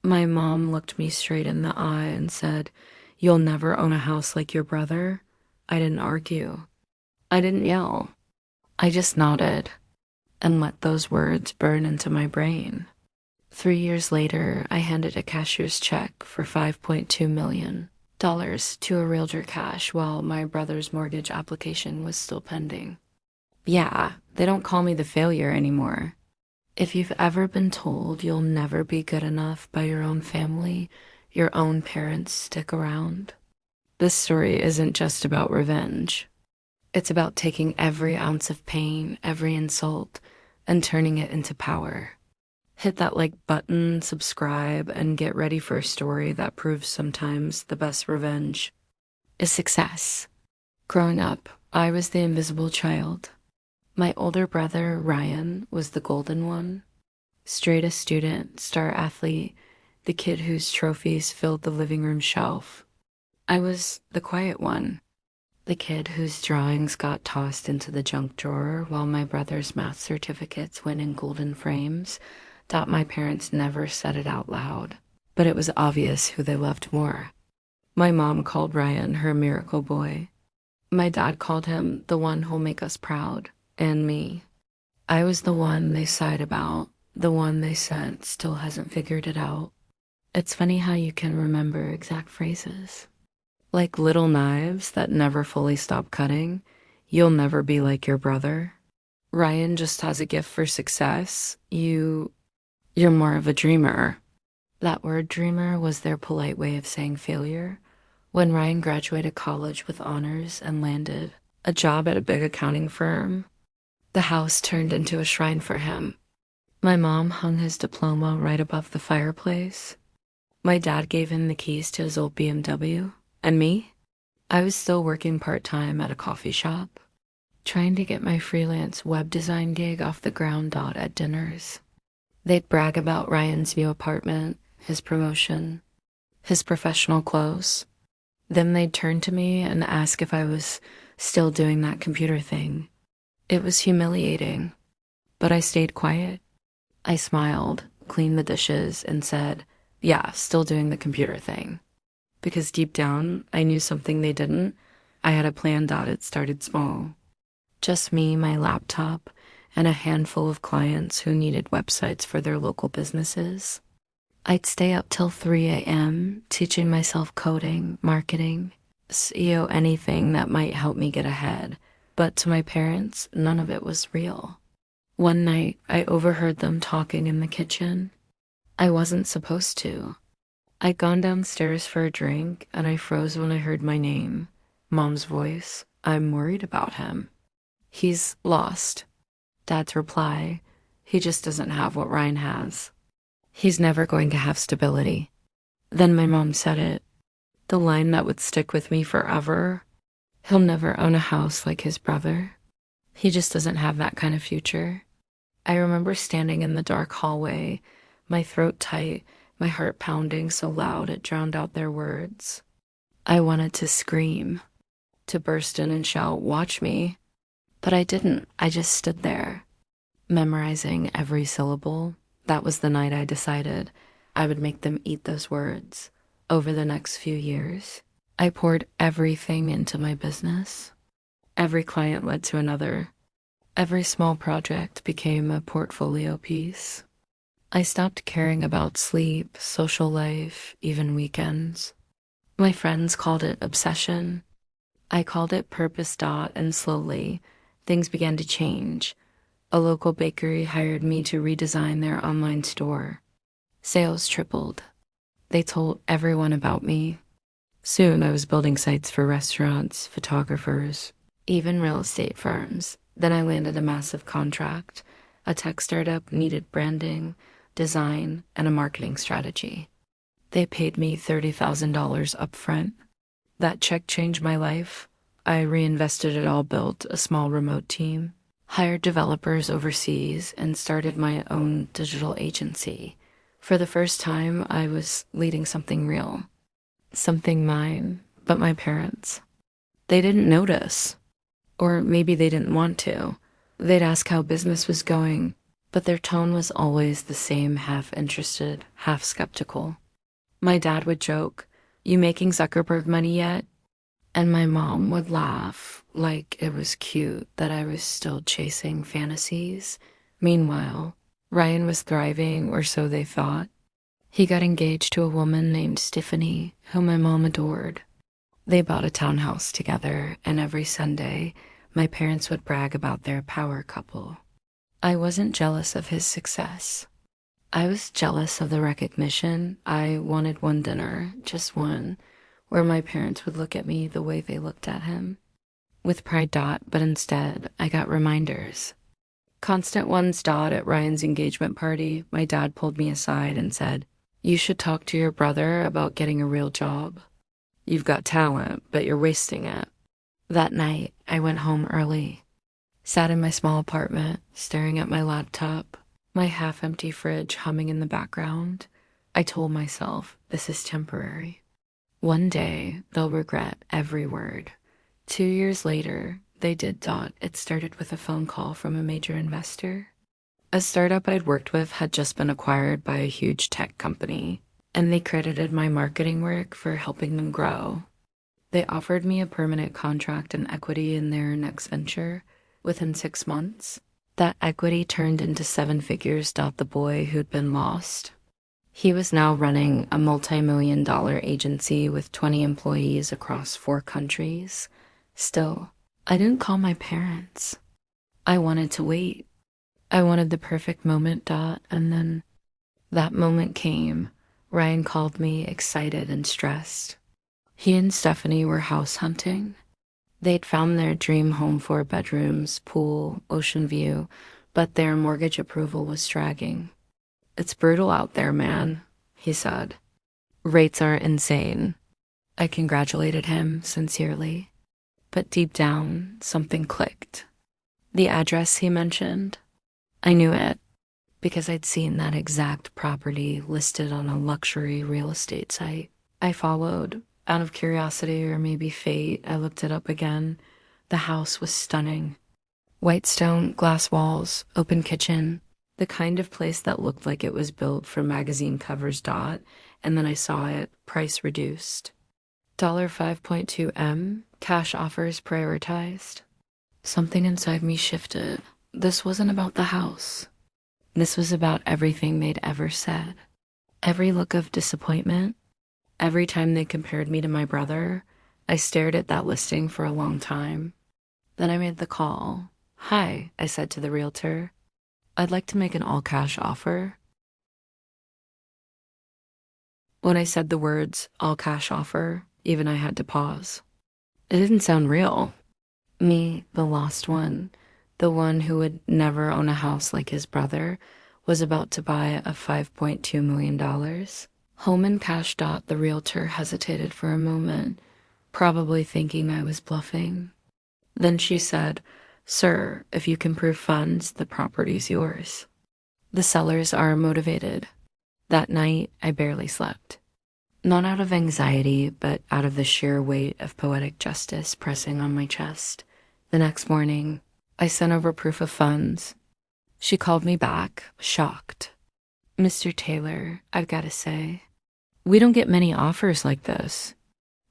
My mom looked me straight in the eye and said, "You'll never own a house like your brother." I didn't argue. I didn't yell. I just nodded and let those words burn into my brain. 3 years later, I handed a cashier's check for $5.2 million to a realtor cash while my brother's mortgage application was still pending. Yeah, they don't call me the failure anymore. If you've ever been told you'll never be good enough by your own family, your own parents stick around. This story isn't just about revenge. It's about taking every ounce of pain, every insult, and turning it into power. Hit that like button, subscribe, and get ready for a story that proves sometimes the best revenge is success. Growing up, I was the invisible child. My older brother, Ryan, was the golden one. Straight A student, star athlete, the kid whose trophies filled the living room shelf. I was the quiet one, the kid whose drawings got tossed into the junk drawer while my brother's math certificates went in golden frames that my parents never said it out loud, but it was obvious who they loved more. My mom called Ryan her miracle boy. My dad called him the one who'll make us proud, and me. I was the one they sighed about, the one they said still hasn't figured it out. It's funny how you can remember exact phrases. Like little knives that never fully stop cutting, you'll never be like your brother. Ryan just has a gift for success. You're more of a dreamer. That word dreamer was their polite way of saying failure. When Ryan graduated college with honors and landed a job at a big accounting firm, the house turned into a shrine for him. My mom hung his diploma right above the fireplace. My dad gave him the keys to his old BMW. And me? I was still working part-time at a coffee shop, trying to get my freelance web design gig off the ground at dinners. They'd brag about Ryan's new apartment, his promotion, his professional clothes. Then they'd turn to me and ask if I was still doing that computer thing. It was humiliating, but I stayed quiet. I smiled, cleaned the dishes, and said, "Yeah, still doing the computer thing." Because deep down, I knew something they didn't. I had a plan. It started small. Just me, my laptop, and a handful of clients who needed websites for their local businesses. I'd stay up till 3 a.m. teaching myself coding, marketing, SEO, anything that might help me get ahead. But to my parents, none of it was real. One night, I overheard them talking in the kitchen. I wasn't supposed to. I'd gone downstairs for a drink, and I froze when I heard my name. Mom's voice. "I'm worried about him. He's lost." Dad's reply. "He just doesn't have what Ryan has. He's never going to have stability." Then my mom said it. The line that would stick with me forever. "He'll never own a house like his brother. He just doesn't have that kind of future." I remember standing in the dark hallway, my throat tight, my heart pounding so loud it drowned out their words. I wanted to scream, to burst in and shout, "Watch me." But I didn't. I just stood there, memorizing every syllable. That was the night I decided I would make them eat those words. Over the next few years, I poured everything into my business. Every client led to another. Every small project became a portfolio piece. I stopped caring about sleep, social life, even weekends. My friends called it obsession. I called it purpose. And slowly, things began to change. A local bakery hired me to redesign their online store. Sales tripled. They told everyone about me. Soon I was building sites for restaurants, photographers, even real estate firms. Then I landed a massive contract. A tech startup needed branding, design, and a marketing strategy. They paid me $30,000 upfront. That check changed my life. I reinvested it all, built a small remote team, hired developers overseas, and started my own digital agency. For the first time, I was leading something real, something mine, but my parents. They didn't notice, or maybe they didn't want to. They'd ask how business was going, but their tone was always the same, half interested, half skeptical. My dad would joke, "You making Zuckerberg money yet?" And my mom would laugh like it was cute that I was still chasing fantasies. Meanwhile, Ryan was thriving, or so they thought. He got engaged to a woman named Stephanie, who my mom adored. They bought a townhouse together, and every Sunday, my parents would brag about their power couple. I wasn't jealous of his success. I was jealous of the recognition. I wanted one dinner, just one, where my parents would look at me the way they looked at him. With pride, but instead, I got reminders. Constant ones. At Ryan's engagement party, my dad pulled me aside and said, "You should talk to your brother about getting a real job. You've got talent, but you're wasting it." That night, I went home early, sat in my small apartment, staring at my laptop, my half-empty fridge humming in the background. I told myself, this is temporary. One day, they'll regret every word. 2 years later, they did. It started with a phone call from a major investor. A startup I'd worked with had just been acquired by a huge tech company, and they credited my marketing work for helping them grow. They offered me a permanent contract and equity in their next venture within 6 months. That equity turned into 7 figures. The boy who'd been lost. He was now running a multi-million-dollar agency with 20 employees across 4 countries. Still, I didn't call my parents. I wanted to wait. I wanted the perfect moment. And then that moment came. Ryan called me, excited and stressed. He and Stephanie were house hunting. They'd found their dream home, 4 bedrooms, pool, ocean view, but their mortgage approval was dragging. "It's brutal out there, man," he said. "Rates are insane." I congratulated him sincerely, but deep down, something clicked. The address he mentioned, I knew it because I'd seen that exact property listed on a luxury real estate site. I followed. Out of curiosity, or maybe fate, I looked it up again. The house was stunning. White stone, glass walls, open kitchen, the kind of place that looked like it was built for magazine covers. And then I saw it, price reduced. $5.2 M, cash offers prioritized. Something inside me shifted. This wasn't about the house. This was about everything they'd ever said. Every look of disappointment. Every time they compared me to my brother, I stared at that listing for a long time. Then I made the call. "Hi," I said to the realtor. "I'd like to make an all-cash offer." When I said the words, all-cash offer, even I had to pause. It didn't sound real. Me, the lost one, the one who would never own a house like his brother, was about to buy a $5.2 million home in cash. The realtor hesitated for a moment, probably thinking I was bluffing. Then she said, "Sir, if you can prove funds, the property's yours." The sellers are motivated. That night, I barely slept. Not out of anxiety, but out of the sheer weight of poetic justice pressing on my chest. The next morning, I sent over proof of funds. She called me back, shocked. "Mr. Taylor, I've got to say, we don't get many offers like this."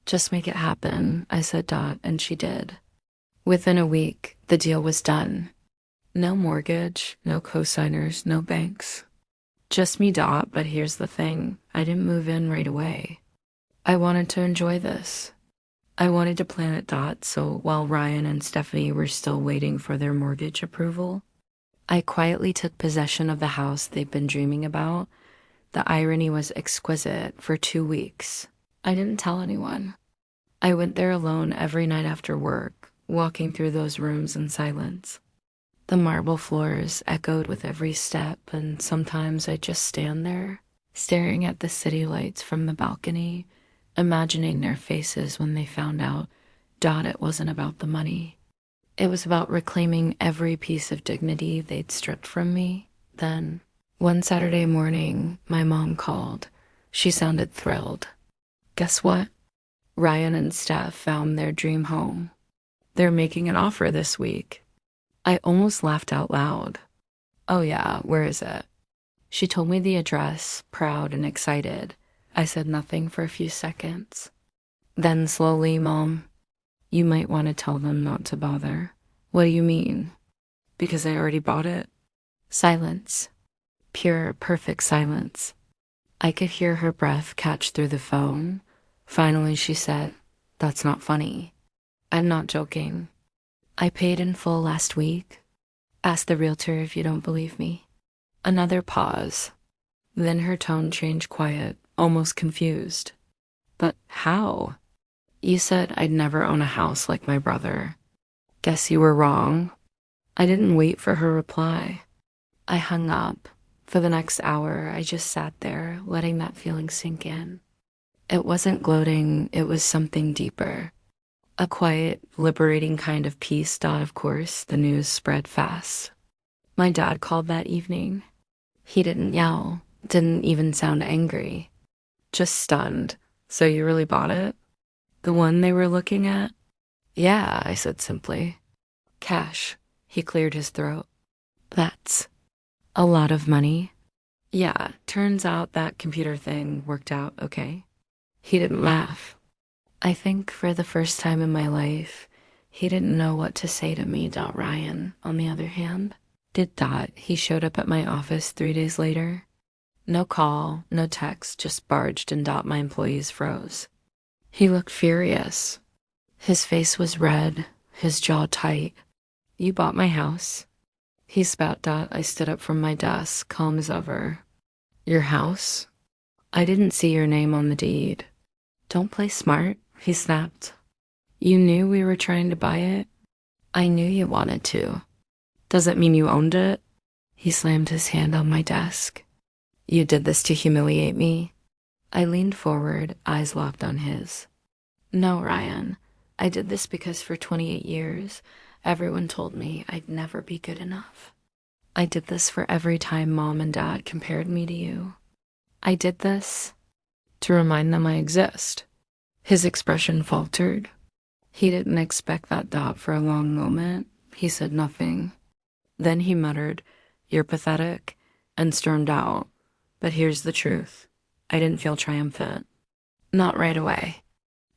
"Just make it happen," I said. And she did. Within a week, the deal was done. No mortgage, no co-signers, no banks. Just me. But here's the thing, I didn't move in right away. I wanted to enjoy this. I wanted to plan it. So while Ryan and Stephanie were still waiting for their mortgage approval, I quietly took possession of the house they'd been dreaming about. The irony was exquisite. For 2 weeks, I didn't tell anyone. I went there alone every night after work, walking through those rooms in silence. The marble floors echoed with every step, and sometimes I'd just stand there, staring at the city lights from the balcony, imagining their faces when they found out. It wasn't about the money. It was about reclaiming every piece of dignity they'd stripped from me. Then, one Saturday morning, my mom called. She sounded thrilled. "Guess what? Ryan and Steph found their dream home. They're making an offer this week." I almost laughed out loud. Oh yeah, where is it? She told me the address, proud and excited. I said nothing for a few seconds. Then slowly, Mom, you might want to tell them not to bother. What do you mean? Because I already bought it. Silence. Pure, perfect silence. I could hear her breath catch through the phone. Finally, she said, "That's not funny." I'm not joking. I paid in full last week. Ask the realtor if you don't believe me. Another pause. Then her tone changed quiet, almost confused. But how? You said I'd never own a house like my brother. Guess you were wrong. I didn't wait for her reply. I hung up. For the next hour, I just sat there, letting that feeling sink in. It wasn't gloating, it was something deeper. A quiet, liberating kind of peace. Of course, the news spread fast. My dad called that evening. He didn't yell, didn't even sound angry. Just stunned. So you really bought it? The one they were looking at? Yeah, I said simply. Cash. He cleared his throat. That's a lot of money. Yeah, turns out that computer thing worked out okay. He didn't laugh. I think for the first time in my life, he didn't know what to say to me. Ryan, on the other hand, did. He showed up at my office 3 days later. No call, no text, just barged, and my employees froze. He looked furious. His face was red, his jaw tight. You bought my house. He spat. I stood up from my desk, calm as ever. Your house? I didn't see your name on the deed. Don't play smart, he snapped. You knew we were trying to buy it? I knew you wanted to. Does it mean you owned it? He slammed his hand on my desk. You did this to humiliate me? I leaned forward, eyes locked on his. No, Ryan. I did this because for 28 years, everyone told me I'd never be good enough. I did this for every time Mom and Dad compared me to you. I did this to remind them I exist. His expression faltered. He didn't expect that. For a long moment, he said nothing. Then he muttered, "You're pathetic," and stormed out. But here's the truth. I didn't feel triumphant. Not right away.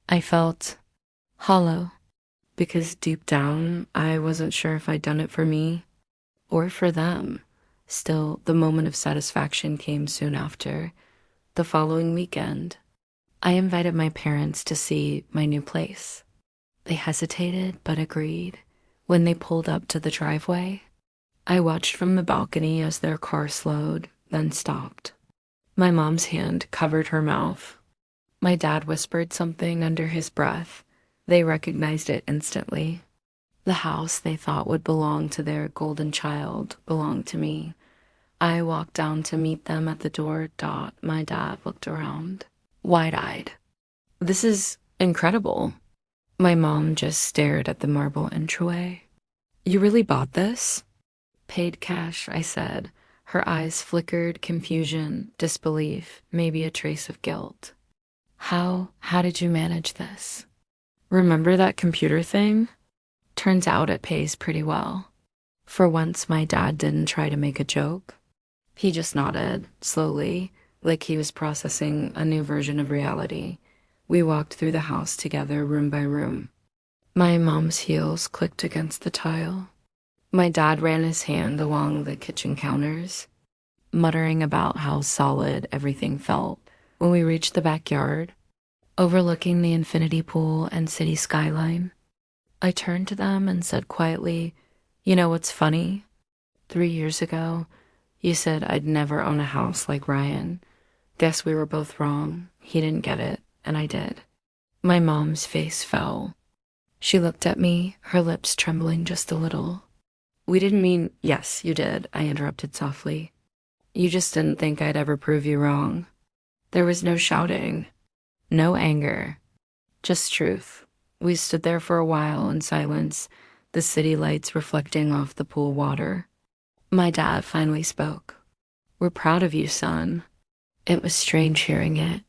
I felt hollow, because deep down, I wasn't sure if I'd done it for me or for them. Still, the moment of satisfaction came soon after. The following weekend, I invited my parents to see my new place. They hesitated but agreed. When they pulled up to the driveway, I watched from the balcony as their car slowed, then stopped. My mom's hand covered her mouth. My dad whispered something under his breath. They recognized it instantly. The house they thought would belong to their golden child belonged to me. I walked down to meet them at the door. My dad looked around, wide-eyed. This is incredible. My mom just stared at the marble entryway. You really bought this? Paid cash, I said. Her eyes flickered confusion, disbelief, maybe a trace of guilt. How did you manage this? Remember that computer thing? Turns out it pays pretty well. For once, my dad didn't try to make a joke. He just nodded, slowly, like he was processing a new version of reality. We walked through the house together, room by room. My mom's heels clicked against the tile. My dad ran his hand along the kitchen counters, muttering about how solid everything felt. When we reached the backyard, overlooking the infinity pool and city skyline, I turned to them and said quietly, "You know what's funny? 3 years ago, you said I'd never own a house like Ryan. Guess we were both wrong. He didn't get it, and I did." My mom's face fell. She looked at me, her lips trembling just a little. We didn't mean, yes, you did, I interrupted softly. You just didn't think I'd ever prove you wrong. There was no shouting, no anger, just truth. We stood there for a while in silence, the city lights reflecting off the pool water. My dad finally spoke. "We're proud of you, son." It was strange hearing it.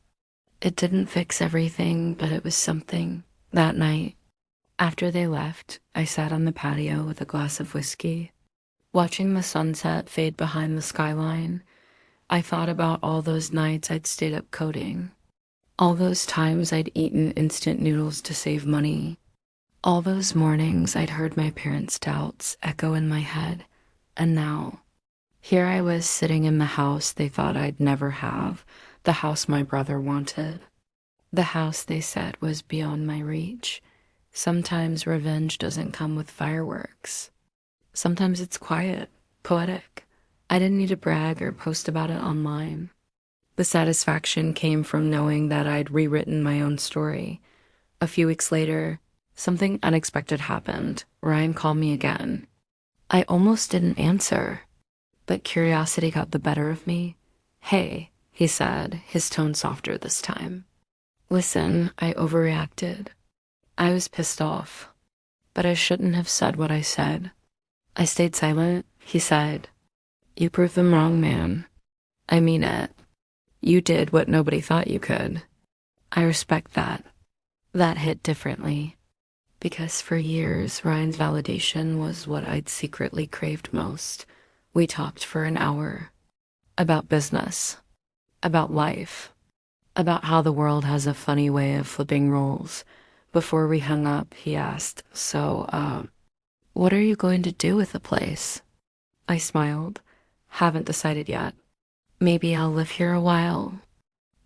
It didn't fix everything, but it was something. That night, after they left, I sat on the patio with a glass of whiskey. Watching the sunset fade behind the skyline, I thought about all those nights I'd stayed up coding, all those times I'd eaten instant noodles to save money, all those mornings I'd heard my parents' doubts echo in my head, and now, here I was sitting in the house they thought I'd never have, the house my brother wanted, the house they said was beyond my reach. Sometimes revenge doesn't come with fireworks. Sometimes it's quiet, poetic. I didn't need to brag or post about it online. The satisfaction came from knowing that I'd rewritten my own story. A few weeks later, something unexpected happened. Ryan called me again. I almost didn't answer, but curiosity got the better of me. "Hey," he said, his tone softer this time. "Listen, I overreacted. I was pissed off, but I shouldn't have said what I said." I stayed silent. He said, "You proved them wrong, man. I mean it. You did what nobody thought you could." I respect that. That hit differently, because for years, Ryan's validation was what I'd secretly craved most. We talked for an hour about business, about life, about how the world has a funny way of flipping roles. Before we hung up, he asked, "So, what are you going to do with the place?" I smiled. "Haven't decided yet. Maybe I'll live here a while.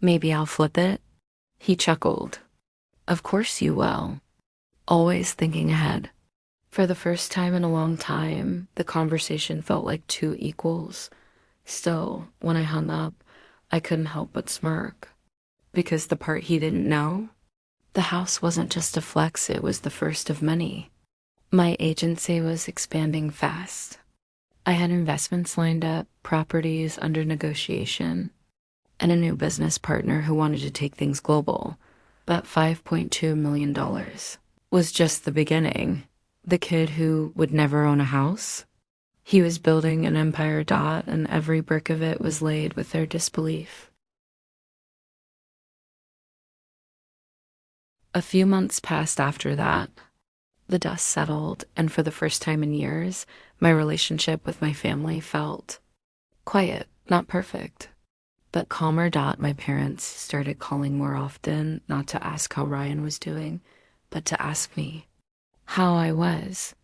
Maybe I'll flip it." He chuckled. "Of course you will." Always thinking ahead. For the first time in a long time, the conversation felt like two equals. Still, when I hung up, I couldn't help but smirk. Because the part he didn't know, the house wasn't just a flex, it was the first of many. My agency was expanding fast. I had investments lined up, properties under negotiation, and a new business partner who wanted to take things global. But $5.2 million was just the beginning. The kid who would never own a house? He was building an empire, and every brick of it was laid with their disbelief. A few months passed after that. The dust settled, and for the first time in years, my relationship with my family felt quiet, not perfect, but calmer. My parents started calling more often, not to ask how Ryan was doing, but to ask me how I was.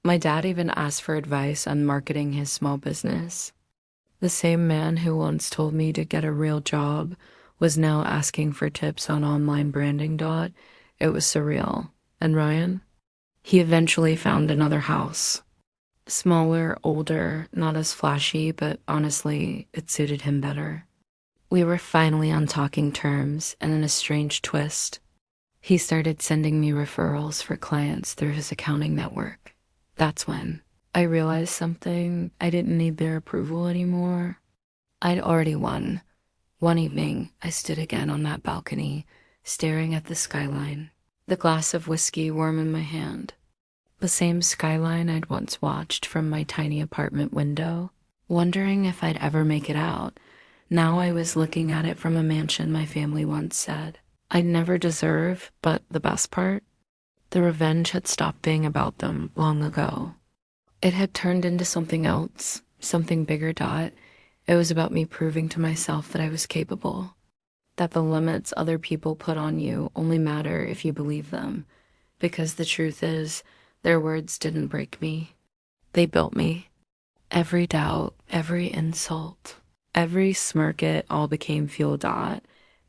My dad even asked for advice on marketing his small business. The same man who once told me to get a real job was now asking for tips on online branding. It was surreal. And Ryan? He eventually found another house. Smaller, older, not as flashy, but honestly, it suited him better. We were finally on talking terms, and in a strange twist, he started sending me referrals for clients through his accounting network. That's when I realized something. I didn't need their approval anymore. I'd already won. One evening, I stood again on that balcony, staring at the skyline, the glass of whiskey warm in my hand. The same skyline I'd once watched from my tiny apartment window, wondering if I'd ever make it out. Now I was looking at it from a mansion my family once said I'd never deserve, but the best part? The revenge had stopped being about them long ago. It had turned into something else, something bigger. It was about me proving to myself that I was capable, that the limits other people put on you only matter if you believe them, because the truth is, their words didn't break me. They built me. Every doubt, every insult, every smirk, it all became fuel.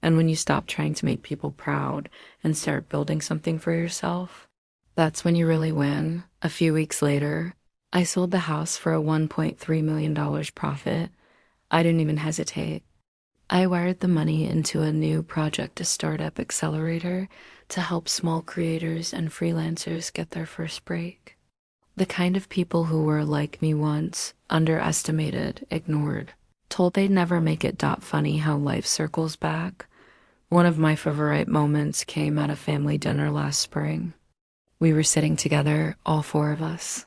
And when you stop trying to make people proud and start building something for yourself, that's when you really win. A few weeks later, I sold the house for a $1.3 million profit. I didn't even hesitate. I wired the money into a new project, a startup accelerator, to help small creators and freelancers get their first break. The kind of people who were like me once, underestimated, ignored, told they'd never make it. Funny how life circles back. One of my favorite moments came at a family dinner last spring. We were sitting together, all four of us.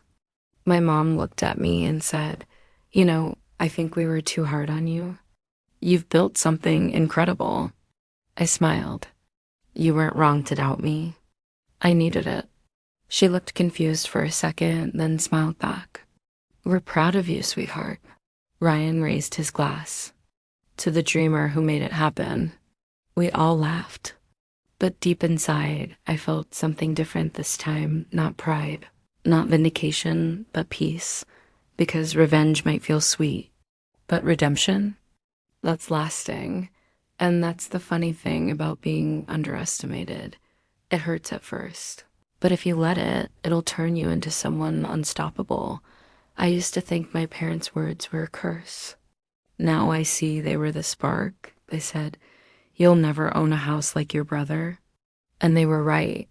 My mom looked at me and said, I think we were too hard on you. You've built something incredible." I smiled. "You weren't wrong to doubt me. I needed it." She looked confused for a second, then smiled back. We're proud of you, sweetheart. Ryan raised his glass. To the dreamer who made it happen. We all laughed. But deep inside, I felt something different this time, not pride, not vindication, but peace. Because revenge might feel sweet, but redemption, that's lasting. And that's the funny thing about being underestimated. It hurts at first. But if you let it, it'll turn you into someone unstoppable. I used to think my parents' words were a curse. Now I see they were the spark. They said, "You'll never own a house like your brother." And they were right.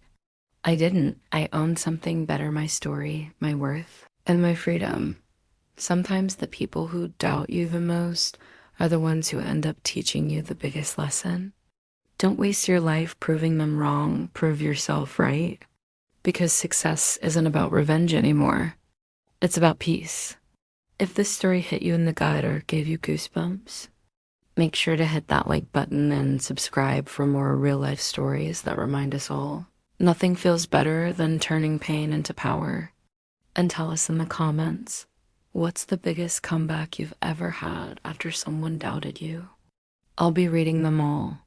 I didn't. I owned something better, my story, my worth, and my freedom. Sometimes the people who doubt you the most are the ones who end up teaching you the biggest lesson. Don't waste your life proving them wrong. Prove yourself right. Because success isn't about revenge anymore. It's about peace. If this story hit you in the gut or gave you goosebumps, make sure to hit that like button and subscribe for more real life stories that remind us all. Nothing feels better than turning pain into power. And tell us in the comments, what's the biggest comeback you've ever had after someone doubted you? I'll be reading them all.